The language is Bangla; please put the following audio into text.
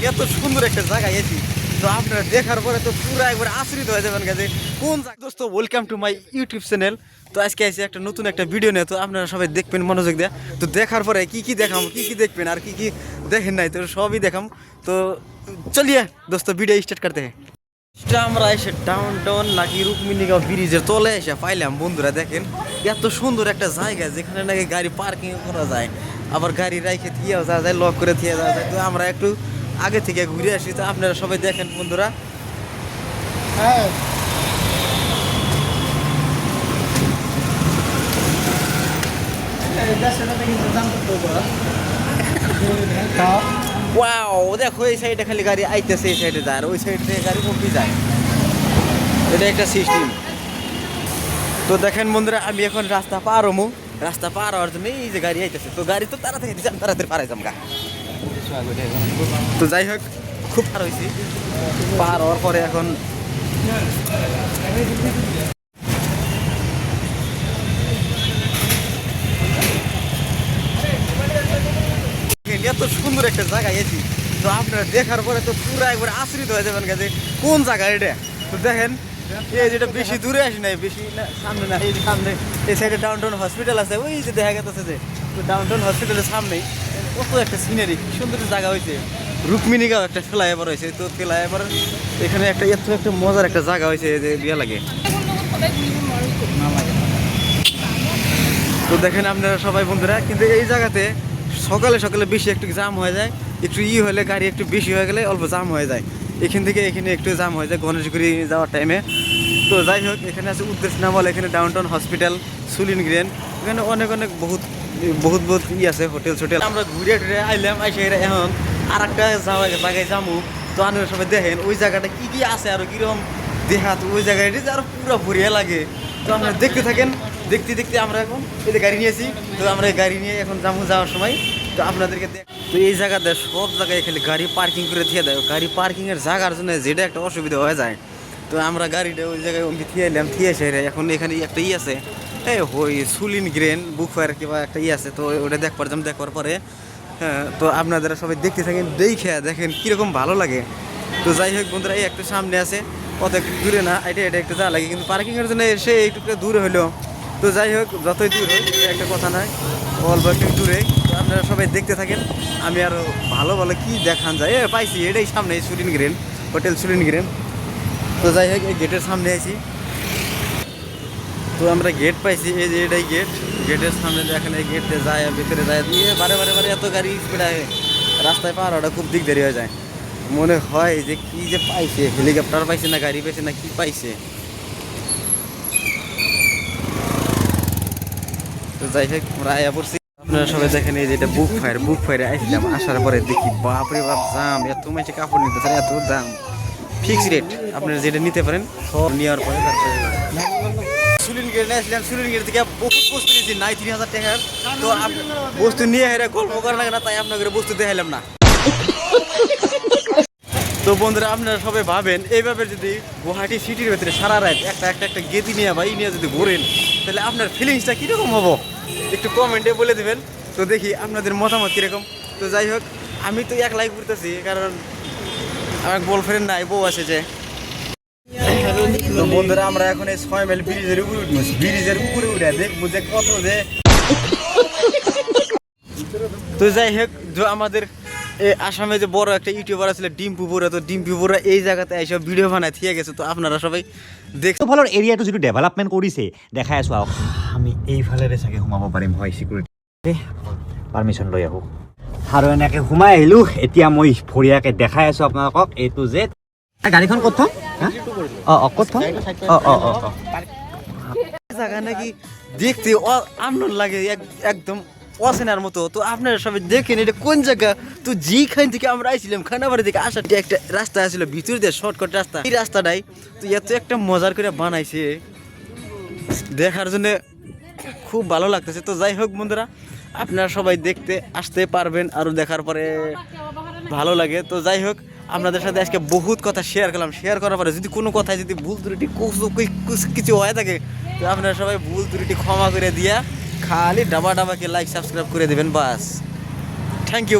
এত সুন্দর একটা জায়গায় এসি, তো আপনারা দেখার পরে তো পুরো একবার আশ্রিত হয়ে যাবেন কাছে কোন দোস্ত। Welcome to my YouTube channel. তো আজকে আছে একটা নতুন একটা ভিডিও নিয়ে, তো আপনারা সবাই দেখবেন মনোযোগ দিয়ে। তো দেখার পরে কি কি দেখাম, কি কি দেখবেন আর কি কি দেখেন নাই, তো সবই দেখাম। তো চলিয়ে দোস্ত ভিডিও স্টার্ট করতে হ্যাঁ। আমরা এসে ডাউন টাউন নাকি রুকমিনিগাঁও ব্রিজের তলে এসে পাইলাম। বন্ধুরা দেখেন এত সুন্দর একটা জায়গা যেখানে নাকি গাড়ি পার্কিং করা যায়, আবার গাড়ি রাইখে থিয়েও যাওয়া যায়, লক করে থিয়ে যাওয়া যায়। তো আমরা একটু আগে থেকে ঘুরে আসি, তো আপনারা সবাই দেখেন বন্ধুরা। হ্যাঁ ওয়াও দেখো এই সাইডে খালি গাড়ি আইতেছে, এই সাইডে যায় আর ওই সাইড থেকে গাড়ি কমতে যায়, এটা একটা সিস্টেম। তো দেখেন বন্ধুরা আমি এখন রাস্তা পার হমু, রাস্তা পার হওয়ার জন্য এই যে গাড়ি আইতেছে, তো গাড়ি তো তাড়াতাড়ি তাড়াতাড়ি পারাই যাম গা। তো যাই হোক খুব পার হয়েছি, পার হওয়ার পরে এখন এত সুন্দর একটা জায়গায় এসি, তো আপনারা দেখার পরে তো পুরো একবার আশ্রিত হয়ে যাবেন কাছে কোন জায়গা এটা। তো দেখেন এই যেটা বেশি দূরে আসি নাই, বেশি না সামনে না, এই যে সামনে এই সাইডে ডাউন টাউন হসপিটাল আছে, ওই যে দেখা গেছে যে তো ডাউন টাউন হসপিটালের সামনেই কত একটা সিনারি, কি সুন্দর জায়গা হয়েছে। রুকমিনিগাঁও একটা ফ্লাইওভার হয়েছে, তো ফ্লাইওভার এখানে একটা এত একটা মজার একটা জায়গা হয়েছে যে বিয়া লাগে। তো দেখেন আপনারা সবাই বন্ধুরা, কিন্তু এই জায়গাতে সকালে সকালে বেশি একটু জাম হয়ে যায়, একটু হলে গাড়ি একটু বেশি হয়ে গেলে অল্প জাম হয়ে যায়। এখান থেকে এখানে একটু জাম হয়ে যায় গণেশগুড়ি যাওয়ার টাইমে। তো যাই হোক এখানে আছে উদ্দেশ্যনামল, এখানে ডাউন টাউন হসপিটাল, সুলিন গ্রেন, এখানে অনেক অনেক বহুত বহুত বহুত আছে হোটেল সোটেল। আমরা ঘুরে টুরে আইলাম, আইসে এখন আর একটা জায়গায় যাবো। তো আপনারা সবাই দেখেন ওই জায়গাটা কি কি আছে আর কিরকম দেখা, তো ওই জায়গাটা আরো পুরো ভরিয়া লাগে। তো আপনারা দেখতে থাকেন, দেখতে দেখতে আমরা এখন এই যে গাড়ি নিয়েছি, তো আমরা এই গাড়ি নিয়ে এখন যাবো যাওয়ার সময়। তো আপনাদেরকে তো এই জায়গাতে সব জায়গায় খালি গাড়ি পার্কিং করে দিয়ে দেয়, গাড়ি পার্কিংয়ের জায়গার জন্য যেটা একটা অসুবিধা হয়ে যায়। তো আমরা গাড়িটা ওই জায়গায় থিয়ে এলাম, থিয়ে এসে এখন এখানে একটা আছে এই ওই সুলিন গ্রেন বুক ফায়ার কিংবা একটা আছে, তো ওটা দেখবার যাম। দেখবার পরে হ্যাঁ, তো আপনারা সবাই দেখতে থাকেন, দেখে দেখেন কীরকম ভালো লাগে। তো যাই হোক বন্ধুরা এই একটু সামনে আছে, অত একটু দূরে না, এটা একটু যা লাগে, কিন্তু পার্কিংয়ের জন্য এসে একটু দূরে হলো। তো যাই হোক যতই দূর হোক একটা কথা নয়, অল্প একটু দূরে। তো আপনারা সবাই দেখতে থাকেন, আমি আরও ভালো ভালো কী দেখান যায় পাইছি এটাই সামনে সুলিন গ্রেন, হোটেল সুলিন গ্রেন। তো যাই হোক এই গেটের সামনে আছি, তো আমরা গেট পাইছি, এই যে এটাই গেট, গেটের সামনে দেখেন এই গেটে যায় ভিতরে যায় দিয়ে বারে বারে বারে এত গাড়ি স্পিড আয়, রাস্তায় পার হওয়াটা খুব দিকদারি হয়ে যায়। মনে হয় যে কি যে পাইছে, হেলিকপ্টার পাইছে না গাড়ি পাইছে না কি পাইছে। তো যাই হোক আমরা আয়া পড়ছি, আপনারা সবাই দেখেন এই যে এটা বুক ফায়ার, বুক ফায়ারে আইছিলাম, আসার পরে দেখি বাপরে বাপ জাম, এত মাইছে কাপড় নিতে চাই, এত দাম। ফিক্স রেট আপনারা যেটা নিতে পারেন সব নেওয়ার পরে তারপরে সুলিন গেট আসলাম, সুলিন গেট থেকে বহুত বস্তু নিয়েছি নাই 3000 টাকার। তো বস্তু নিয়ে হেরে গল্প করা লাগে না, তাই আপনাদের বস্তু দেখাইলাম না। তো বন্ধুরা আপনারা সবাই ভাবেন এইভাবে যদি গুয়াহাটি সিটির ভেতরে সারা রাত একটা একটা একটা গেদি নিয়ে বা নিয়ে যদি ঘোরেন, তাহলে আপনার ফিলিংসটা কীরকম হবো একটু কমেন্টে বলে দেবেন। তো দেখি আপনাদের মতামত কীরকম। তো যাই হোক আমি তো এক লাইক করতেছি, কারণ আমার বয়ফ্রেন্ড নাই, বউ আছে যে। তো বন্ধুরা আমরা এখন এই 6 মাইল ব্রিজের উপরে উঠবো, ব্রিজের উপরে উঠে দেখবো যে কত যে। তো যাই হোক আমাদের আসামে যে বড় একটা ইউটিউবার আছে ডিম্পু বড়া, তো ডিম্পু বড়া এই জায়গাতে এইসব ভিডিও বানায় থিয়ে গেছে। তো আপনারা সবাই দেখছো ভালৰ এৰিয়াটো যিটো ডেভেলপমেণ্ট কৰিছে দেখাই আছোঁ। আৰু আমি এইফালেৰে চাগে সোমাব পাৰিম, হয় চিকিউৰিটি পাৰ্মিশ্যন লৈ আহোঁ। আৰু এনেকৈ সোমাই আহিলোঁ। এতিয়া মই ভৰিয়াকৈ দেখাই আছোঁ আপোনালোকক এইটো যে গাড়ীখন ক'ত থওঁ, ক'ত থওঁ, জায়গা নাকি দেখতে আনন্দ লাগে একদম অচেনার মতো। তো আপনারা সবাই দেখেন এটা কোন জায়গা। তো যেখান থেকে আমরা আইছিলাম খানাবাড়ি থেকে আসার একটা রাস্তা আসছিল ভিতর দিয়ে শর্টকাট রাস্তা, এই রাস্তাটাই তো এত একটা মজার করে বানাইছে, দেখার জন্য খুব ভালো লাগতেছে। তো যাই হোক বন্ধুরা আপনারা সবাই দেখতে আসতে পারবেন, আরও দেখার পরে ভালো লাগে। তো যাই হোক আপনাদের সাথে আজকে বহুত কথা শেয়ার করলাম, শেয়ার করার পরে যদি কোনো কথায় যদি ভুল ত্রুটি কিছু হয়ে থাকে, তো আপনারা সবাই ভুল ত্রুটি ক্ষমা করে দিয়া খালি ডাবা ডাবাকে লাইক সাবস্ক্রাইব করে দেবেন, বাস। Thank you.